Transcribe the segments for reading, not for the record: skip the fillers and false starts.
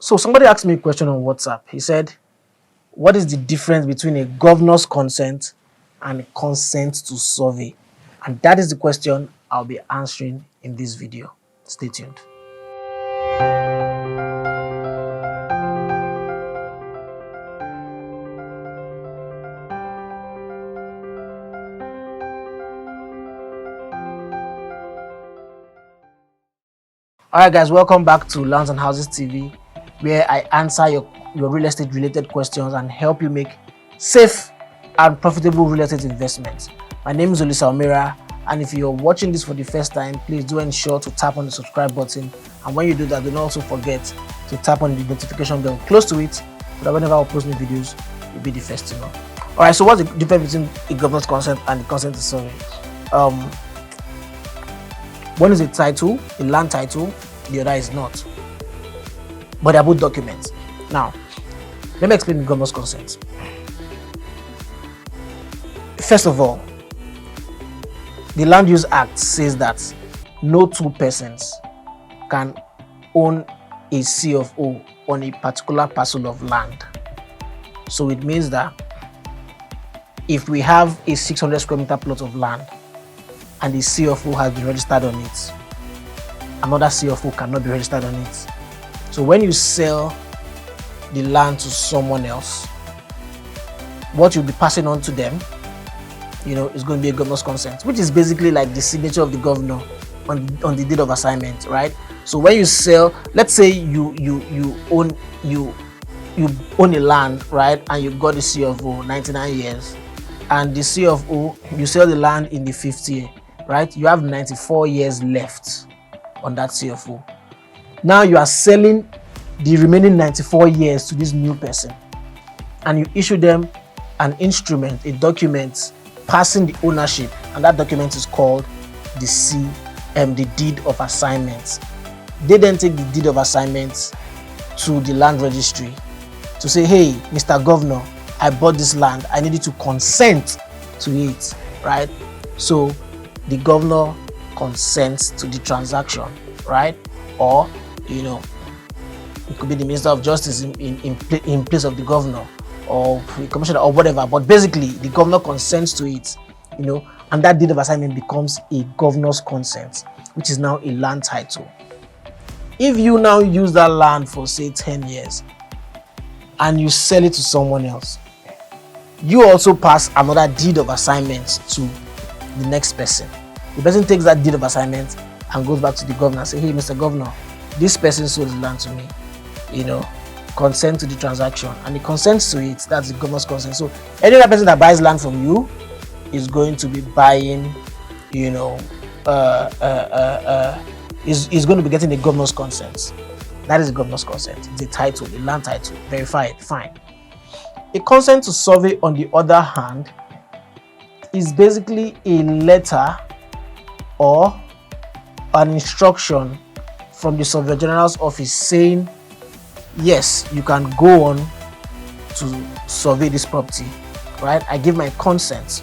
So somebody asked me a question on WhatsApp. He said, what is the difference between a governor's consent and a consent to survey? And that is the question I'll be answering in this video. Stay tuned. Alright guys, welcome back to Lands and Houses TV, where I answer your real estate related questions and help you make safe and profitable real estate investments. My name is Olisa Omira, and if you're watching this for the first time, please do ensure to tap on the subscribe button, and when you do that, do not also forget to tap on the notification bell close to it so that whenever I post new videos, you'll be the first to know. Alright, so what's the difference between a governor's consent and the consent to survey? One is a title, a land title, the other is not. But they're both documents. Now, let me explain the governor's consent. First of all, the Land Use Act says that no two persons can own a C of O on a particular parcel of land. So it means that if we have a 600 square meter plot of land and the C of O has been registered on it, another C of O cannot be registered on it. So when you sell the land to someone else, what you'll be passing on to them, is going to be a governor's consent, which is basically like the signature of the governor on the deed of assignment, right? So when you sell, let's say you own a land, right, and you got the C of O 99 years, and the C of O, you sell the land in the 5th year, right? You have 94 years left on that C of O. Now you are selling the remaining 94 years to this new person, and you issue them an instrument, a document passing the ownership, and that document is called the deed of assignment. They then take the deed of assignment to the land registry to say, hey, Mr. Governor, I bought this land, I need you to consent to it, right? So the governor consents to the transaction, right? Or it could be the Minister of Justice in place of the governor, or the commissioner, or whatever. But basically, the governor consents to it, and that deed of assignment becomes a governor's consent, which is now a land title. If you now use that land for say 10 years and you sell it to someone else, you also pass another deed of assignment to the next person. The person takes that deed of assignment and goes back to the governor and say, hey, Mr. Governor, this person sold the land to me, consent to the transaction, and he consents to it. That's the governor's consent. So any other person that buys land from you is going to be buying, is going to be getting the governor's consent. That is the governor's consent. It's a title, a land title, verified, fine. A consent to survey, on the other hand, is basically a letter or an instruction from the Surveyor General's office saying, yes, you can go on to survey this property, right? I give my consent,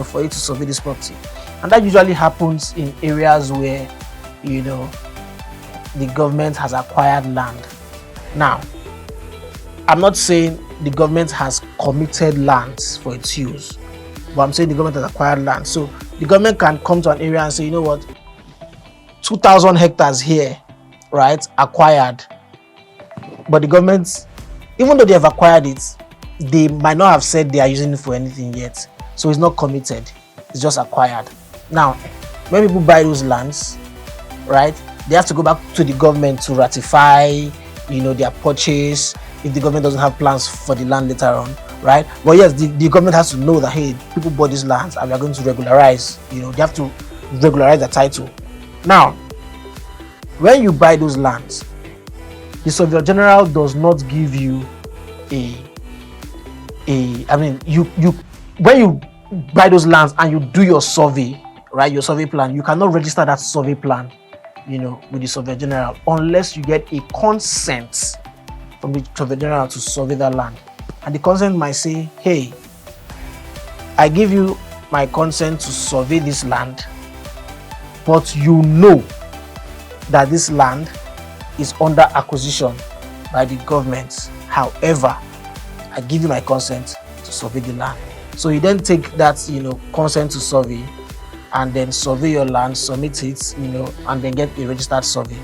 for you to survey this property. And that usually happens in areas where, the government has acquired land. Now, I'm not saying the government has committed lands for its use, but I'm saying the government has acquired land. So the government can come to an area and say, you know what, 2,000 hectares here, right, acquired. But the government, even though they have acquired it, they might not have said they are using it for anything yet. So it's not committed, it's just acquired. Now, when people buy those lands, right, they have to go back to the government to ratify, their purchase, if the government doesn't have plans for the land later on, right? But yes, the government has to know that, hey, people bought these lands and we are going to regularize, they have to regularize the title. Now, when you buy those lands, the Surveyor General does not give you when you buy those lands and you do your survey, right, your survey plan, you cannot register that survey plan, with the Surveyor General unless you get a consent from the Surveyor General to survey that land. And the consent might say, hey, I give you my consent to survey this land, but that this land is under acquisition by the government. However, I give you my consent to survey the land. So you then take that, consent to survey, and then survey your land, submit it, and then get a registered survey.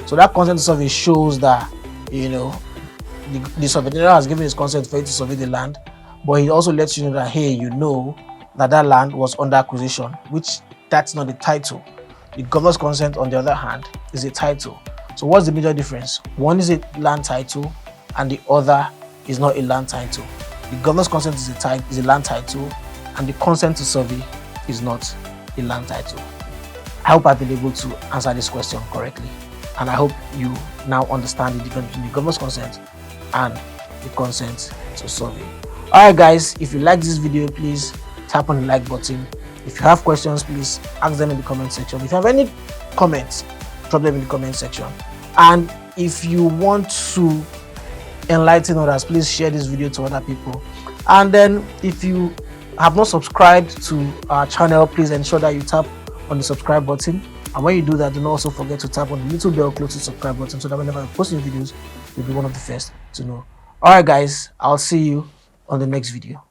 So that consent to survey shows that, the surveyor general has given his consent for you to survey the land, but he also lets you know that, hey, that land was under acquisition, which that's not the title. The governor's consent, on the other hand, is a title. So what's the major difference? One is a land title, and the other is not a land title. The governor's consent is a land title, and the consent to survey is not a land title. I hope I've been able to answer this question correctly, and I hope you now understand the difference between the governor's consent and the consent to survey. Alright guys, if you like this video, please tap on the like button. If you have questions, please ask them in the comment section. If you have any comments, drop them in the comment section. And if you want to enlighten others, please share this video to other people. And then if you have not subscribed to our channel, please ensure that you tap on the subscribe button. And when you do that, do not also forget to tap on the little bell close to the subscribe button, so that whenever I post new videos, you'll be one of the first to know. Alright guys, I'll see you on the next video.